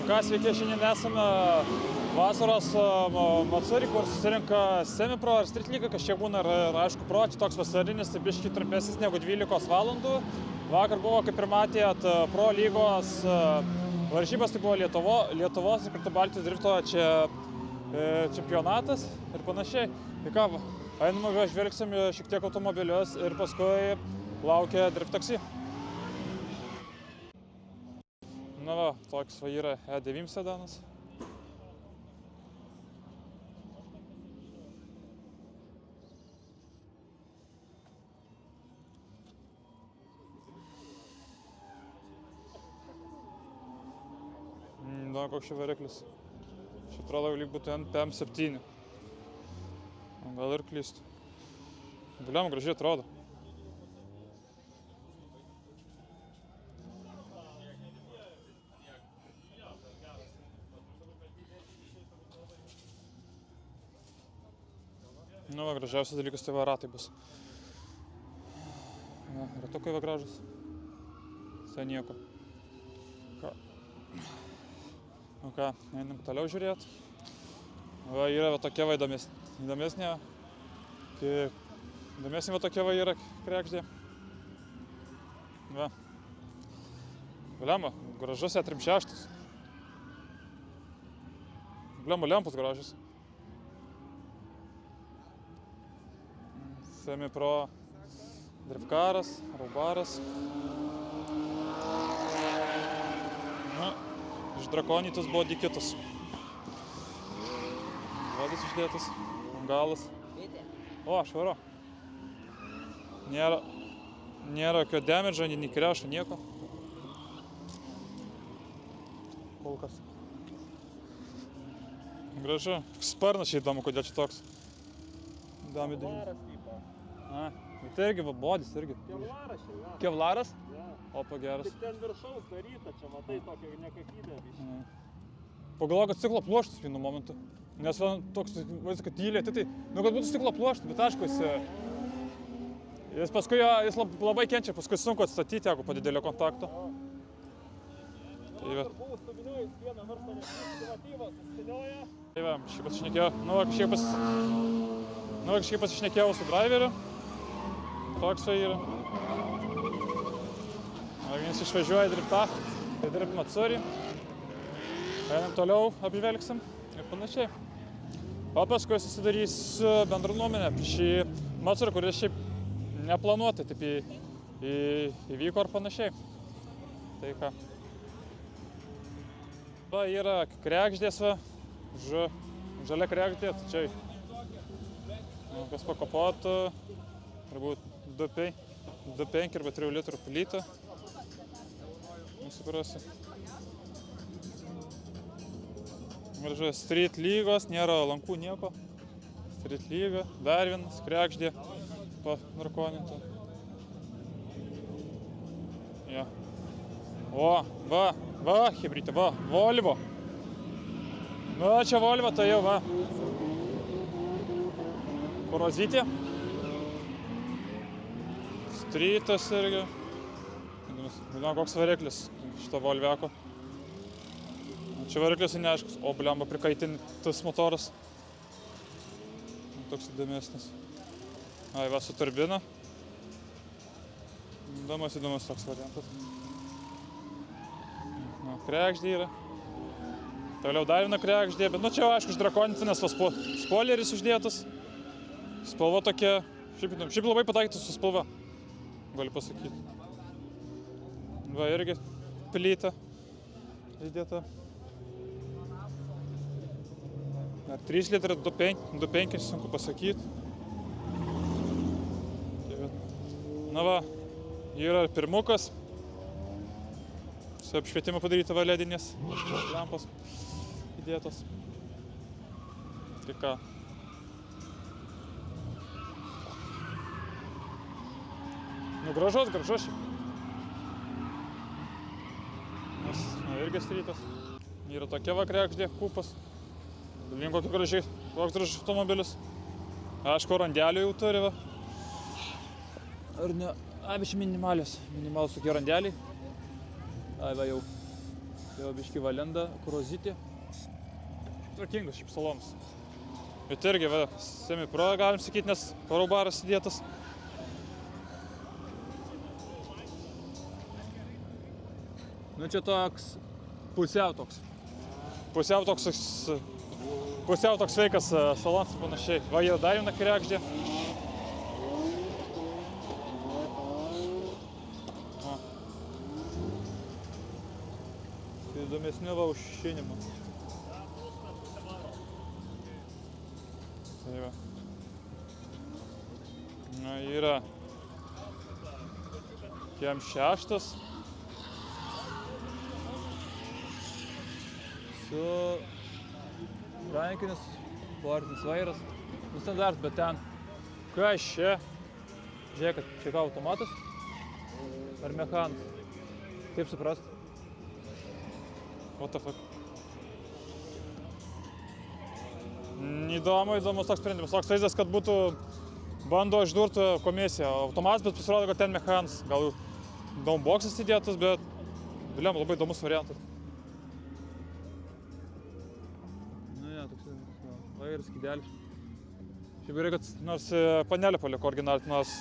Ką sveiki, šiandien esame vasaros Matsuri, kur susirinka semi-pro ar street lyga, kažkiek būna ir aišku pro, čia toks vasarinis, tai biškį trumpesnis negu 12 valandų. Vakar buvo, kaip ir matėt, pro lygos varžybas, tai buvo Lietuvos ir kartu Baltijos drifto čempionatas ir panašiai. Tai ką, einame žvelgsim šiek tiek automobilius ir paskui laukia drift taksi. Na va, toks va yra E9 sedanas. Na, koks čia variklis. Čia atrodo, lyg būtų PM7. Gal ir klystu. Bliam, gražiai atrodo. Nu, va, gražiausias dalykas tai va ratai bus. Va, ratukai va gražus. Tai nieko. Nu ką, einam toliau žiūrėt. Va, yra va tokia va įdomesnė. Įdomesnė va tokia va yra krekždė. Va. Bliamba, gražus E36. Bliamba, lempos gražus. Semi-pro driftkaras, raubaras. Na, išdrakonytas buvo dikitas. Vadas išdėtas, galas. O, švaro. Nėra jokio damage, nei krešo, nieko. Kol kas. Gražu. Sparnas čia įdomu, kodėl čia toks. Įdomu įdomu. A, tai irgi va bodis irgi. Kevlaras čia, ja. Kevlaras? Ja. Opa, geras. Tik ten viršaus daryta, čia matai tokia nekakybė biškį. Pagalvoju, kad stiklo pluoštas vienu momentu. Nes toks, vadinasi, kad tylė, tai, nu, kad būtų stiklo pluoštas, bet aišku, jis paskui, jis labai kenčia, paskui sunku atstatyti, jeigu po didelio kontakto. Tai va. Buvo stubiniojus vieną varžtą nesivatyvą, sustinioja. Tai va, kažkaip pasišnekėjau su driveriu. Toks va yra. Vienas išvažiuoja driftą, tai dirbt Matsuri. Einam toliau, apžvelgsim ir panašiai. O paskui susidarys bendrą nuomonę apie šį Matsuri, kuris šiaip neplanuotai taip įvyko ar panašiai. Tai ką. Va yra krekždės va, žalia krekždė, tai čia kas pakopotų, turbūt 2,5 arba 3 litrų plytą. Nesuprasi. Gražu, street lygos, nėra lankų nieko. Street lyga, dar vienas krekždė panarkoninta. Ja. O, va, hebrytė, va, Volvo. Va, čia Volvo, tai jau, va. Korozytė. Streetas irgi. Žinau, koks variklis šito Volviako. Čia variklis neaiškus. O, bliamba, prikaitintas motoras. Toks įdomesnis. Ai, va, su turbina. Įdomus toks variantas. Na, krekždė yra. Toliau dar viena krekždė, bet nu čia aišku išdrakoninta, nes spoileris uždėtas. Spalva tokia, šiaip labai pataikytas su spalva, galiu pasakyti. Va, irgi plyta įdėta. Ar 3 litrai, 2,5, sunku pasakyti. Na va, yra pirmukas. Su apšvietimu padaryta va ledinės lempos įdėtos. Tai ką. Nu, gražus šiaip. Nes, irgi strytas. Yra tokia va krekždė, kupas. Link koks gražus automobilis. Aišku, randelių jau turi, va. Ar ne? Ai, bet čia minimalus tokie randeliai. Ai, va jau. Jau biški valenda, krozitė. Tvarkingas šiaip salonas. Bet irgi, va, semi-pro galim sakyti, nes parobaras įdėtas. Nu čia toks pusiau toks sveikas salonas ir panašiai. Va, jau dar viena kregždė. Įdomesnių va užšinimą. Tai va. Na, yra kiem 6 su rankinis sportinis vairas. Standart, bet ten kas čia? Žiūrėk, kad čia ką automatas ar mechanas? Kaip suprast? What the fuck? Įdomus toks sprendimas. Toks vaizdas, kad būtų bando išdurti komisiją. Automatas, bet pasirodo, kad ten mechanas. Gal downboxas įdėtas, bet biliam, labai įdomus variantas. Nu, ja, toks vairas, skydelis. Šiaip gerai, kad nors panelė paliko originalį, nors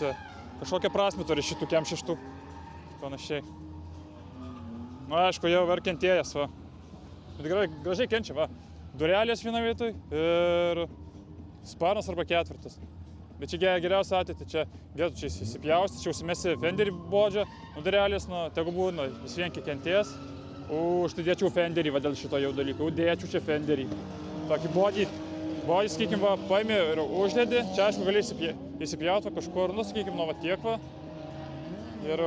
kažkokią prasmę turi šitų kem 6. Panašiai. Nu, aišku, jau ir kentėjęs, va. Bet gražiai kenčia, va. Durelės viena vietoj ir sparnas arba 4. Bet čia geriausia atėti, čia vietų čia įsipjausti, čia užsimesi fenderį bodžią, nu durelės, nu, tegu būna, vis vien kiek kentės. Štai dėčiau fenderį, va, dėl šito jau dalyko, dėčiau čia fenderį. Tokį bodį, sakykim, va, paimi ir uždedi, čia aišku gali įsipjauti kažkur, nu, sakykim, nu, va, tiek, va. Ir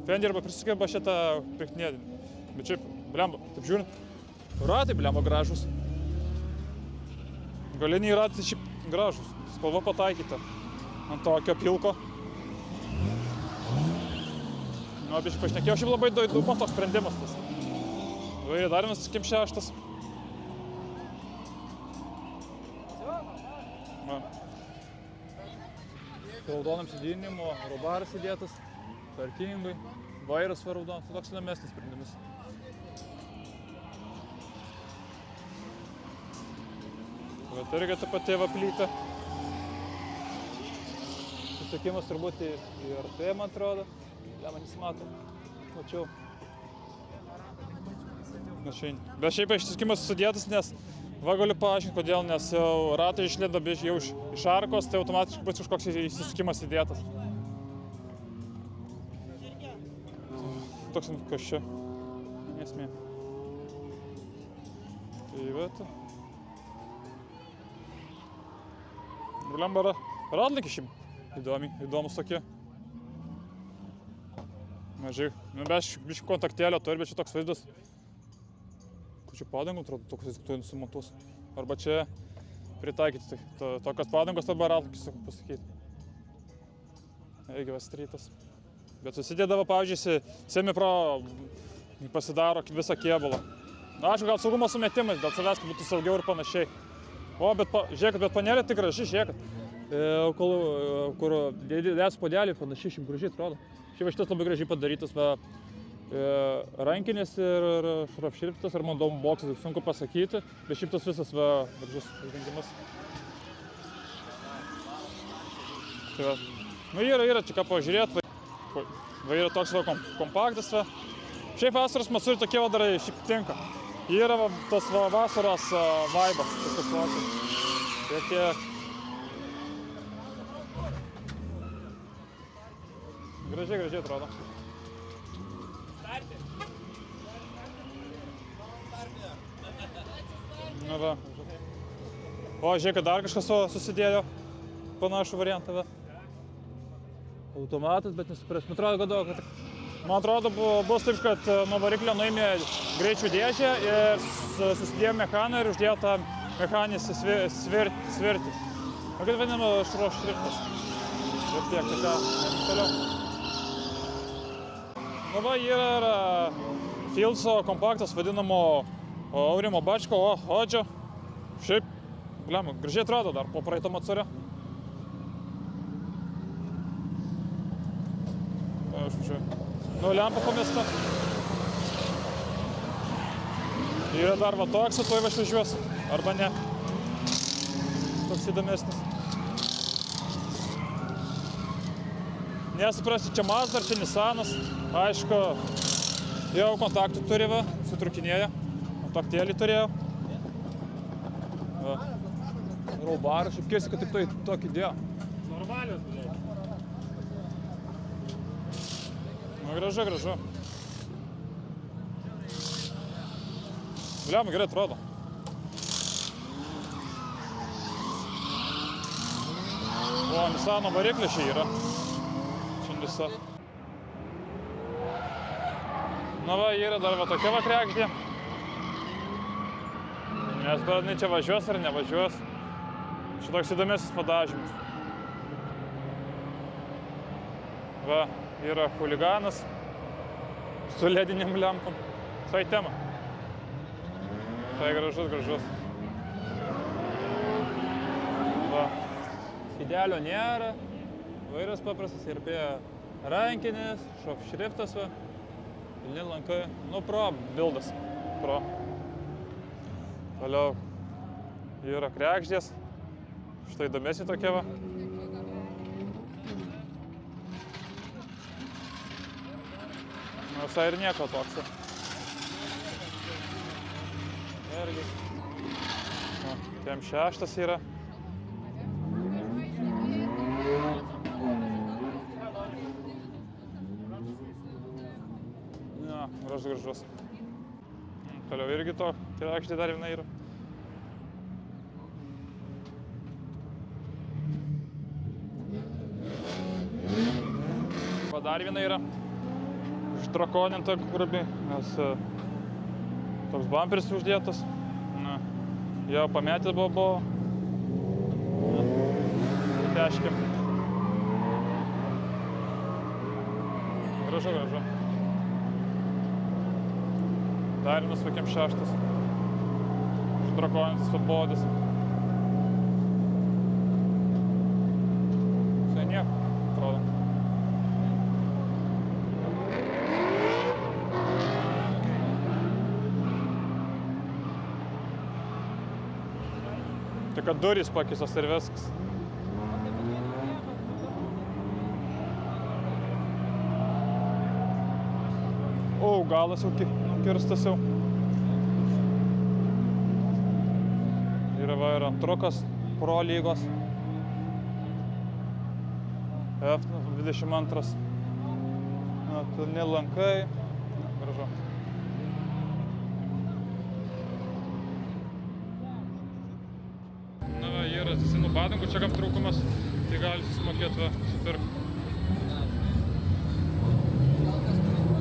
fenderį arba prisikėba šitą priknėdinį. Bet šiaip, blemba, taip žiūrint, ratai, blemba, gražus. Galiniai ratai šiaip gražus, spalva pataikyta ant tokio pilko. Nu, biškai pašnekėjau, šiaip labai įdomus toks sprendimas tas. Vairė dar vienas kem 6. Raudonam sėdinimu, robaras įdėtas, tvarkingai, vairas va raudonas, tai toks įdomesnis sprendimas. Bet irgi ta pati va plyta. Susukimas turbūt į RT, man atrodo. Ja, man nesimato. Mačiau. Bet šiaip išsukimas sudėtas, nes va galiu paaiškinti, kodėl, nes jau ratai išlindo jau iš arkos, tai automatiškai bus kažkoks įsisukimas įdėtas. Toks kas čia. Nesmė. Tai va. Blemba radlinkį šiaip įdomus tokie. Mažai, nu bet biškį kontaktėlio turi, bet čia toks vaizdas. Kur čia padangų, atrodo, toks vaizdas, tu nusimontuos. Arba čia pritaikyti tokios padangos, arba radlinkį, sakau pasakyti. Eigi vestrytas. Bet susidėdavo, pavyzdžiui, semi-pro pasidaro visą kėbulą. Na, aišku, gal saugumo sumetimais, dėl savęs, kad būtų saugiau ir panašiai. O, žiūrėkit, bet panelė tik graži, žiūrėkit. Kur dėdės podelį panašiai, šiaip gražiai atrodo. Šiaip šitas labai gražiai padarytas, va, rankinis ir šrafšriftas, ar man downboxas, sunku pasakyti. Bet šiaip tas visas, va, gražus uždengimas. Tai va, nu yra čia ką pažiūrėt, va, yra toks va kompaktas, va. Šiaip vasaros Matsuri tokie vadarai šiaip tinka. Yra tas vasaros vaibas, kažkas tokio. Gražiai atrodo. Na va. O, žiūrėk, dar kažkas susidėjo panašų variantą. Automatas, bet nesupras. Man atrodo, bus taip, kad nuo variklio nuėmė greičių dėžę ir susidėjo mechaną ir uždėjo tą mechaninį svirtį. O kaip vadinama šriftas? Ir tiek, tai ką, toliau. Na va, yra Fieldso kompaktas vadinamo Aurimo Bačko, Odžio. Šiaip, blem, gražiai atrodo dar po praeito Matsuri. Nu, lempa pamesta. Yra dar va toks, tuoj važiuos, arba ne. Toks įdomesnis. Nesuprasti, čia Mazda, čia Nissanas. Aišku, jau kontaktų turi, va, sutrukinėja. Kontaktėlį turėjau. Va. Raubarą, šiaip keisi, kad tik tai tokį dėjo. Normalios, blė. Nu, gražu. Bliam, gerai atrodo. O, Nissano variklis čia yra. Čia Nissan. Na va, yra dar va tokia va kregždė. Nes dar čia važiuos ar nevažiuos. Čia toks įdomesnis padažymas. Va, yra chuliganas su ledinėm lempom. Visai tema. Tai gražus. Va. Skydelio nėra. Vairas paprastas ir prie rankinės, šriftas va. Pilni lankai. Nu, pro bildas. Pro. Toliau yra kregždės. Štai įdomesnė tokia va. Nu, visai ir nieko toks. Irgi. TM6 yra. Ja, gražus. Toliau irgi to kregždė dar viena yra. Dar viena yra išdrakoninta grubiai, nes toks bamperis uždėtas. Jo pametęs buvo. Teškim. Gražu. Dar vienas vaikiam šeštas. Išdrakonintas futbolis. Visai nieko, atrodo. Tik kad durys pakeistos ir viskas. O, galas jau kirstas jau. Yra va ir antrukas Pro lygos. F22. Pilni lankai. Gražu. Yra atsisinų padangų, čia kam trūkumas, tai gali susimokėti va, supirk.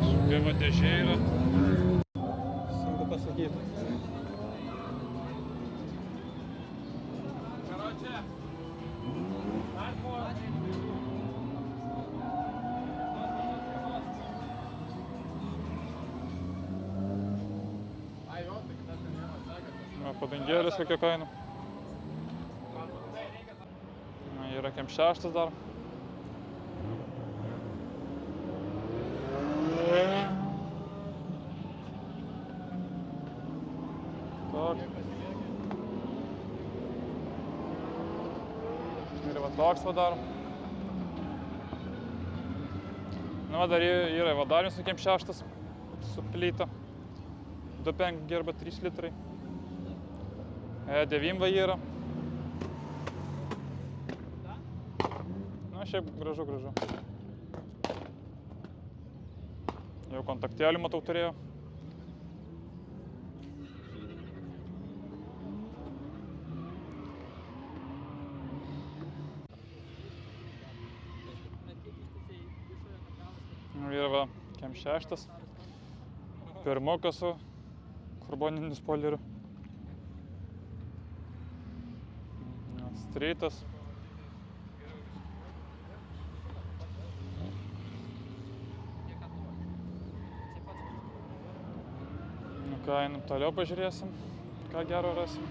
Škia va dėžė yra. Sunku pasakyti. Padangėlės kokia kaina. Yra KM6 dar. Toks. Ir va toks va dar. Nu va dar yra va dar vienas KM6 su plyta. 2,5 arba 3 litrai. E9 va yra. Šiaip gražu. Jau kontaktėlį matau turėjau. Yra va KM6. Pirmukas su karboniniu spoileriu. Streetas. Ką, einam toliau pažiūrėsim, ką gero rasim.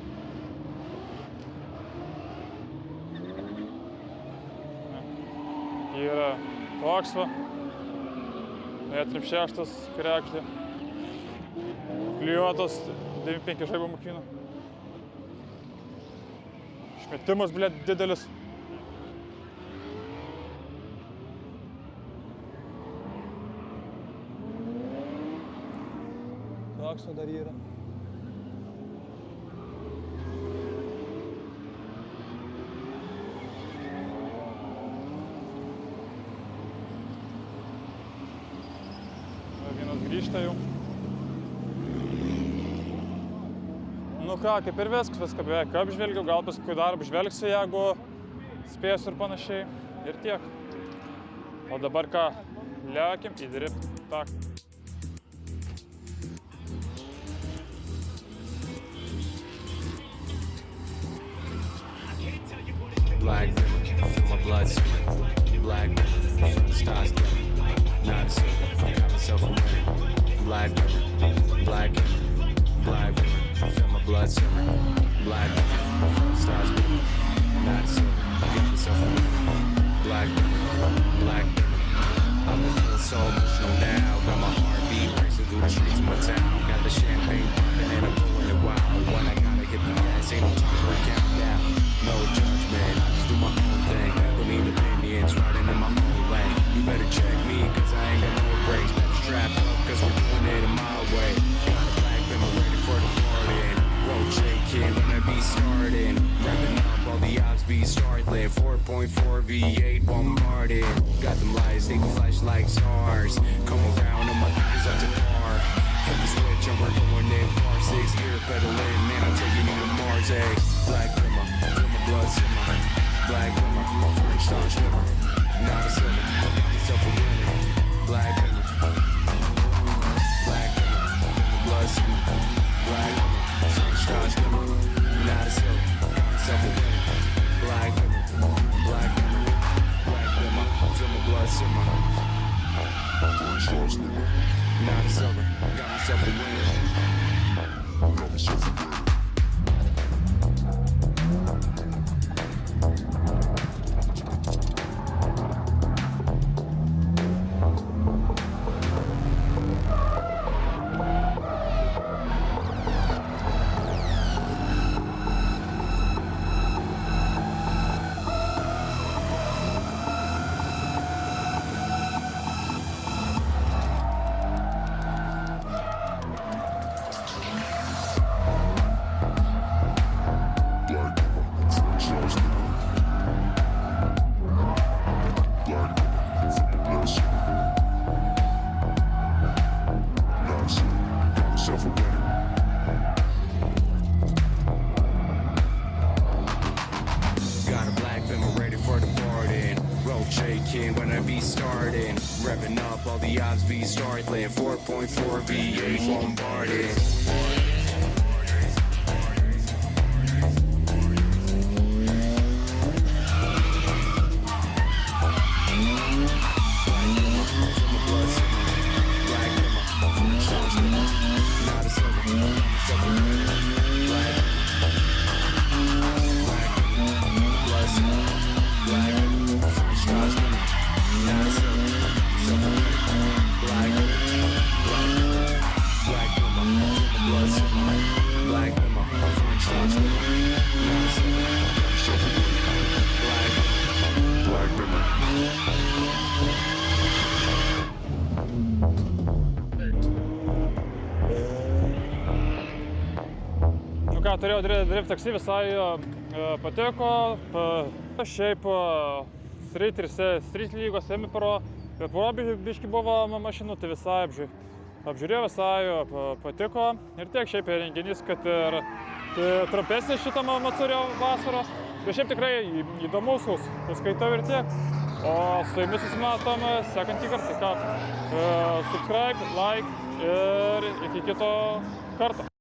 Yra toks va, E36 kregždė. Klijuotas 95 žaibo mokino. Išmetimas, blėt, didelis. Takso dar yra. Vienas grįžta jau. Nu ką, kaip ir viską beveik apžvelgiau, gal paskui dar apžvelgsiu, jeigu spėsiu ir panašiai. Ir tiek. O dabar ką, lekim į drift taką. Black river, feel my blood simmer. Black river, stars glimmer. Not a silver, got myself a winner. Black river, black river, black river, feel my blood simmer. Black river, stars glimmer. Not a silver, got myself a winner. Black river, black river. I've been feeling so emotional now. Got my heartbeat racing through the streets of my town. Got the champagne popping and I'm going it wild. When I gotta hit the gas, ain't no time for a countdown. No judgment, I just do my own thing. Don't need opinions, riding in my own lane. You better check me, cause I ain't got no brakes. Better strap up, cause we're doing it in my way. Got a black bimmer ready for the party. Road shaking when I be starting. Revving up, all the odds be startling. 4.4 V8 bombarding. Got them lights, they can flash like stars. Come around and my fingers up to par. Hit the switch and we're going in par 6 gear pedaling. Man, I tell you need a Mars, eh? Black bimmer, feel my blood simmer. Black bimmer, French toast shimmer. Not a silver, myself a winner. Black bimmer, black bimmer, feel my blood simmer. Black bimmer, French toast shimmer. Not a silver, myself a winner. Black bimmer, black bimmer, black bimmer, feel my blood simmer. French toast shimmer. Not a silver, got myself a winner. Got myself a winner. When I be starting, revving up, all the odds be startling. 4.4 V8 bombarding. Turėjau drift taksi, visai patiko. Šiaip street lygos, semi-pro, bet poro biški buvo mašinų, tai visai apžiūrėjau, visai patiko. Ir tiek šiaip renginys, kad ir trumpesnis šitą Matsurio vasaros. Bet šiaip tikrai įdomus, skaitau ir tiek. O su jumis susimatom sekantį kartą. Subscribe, like ir iki kito karto.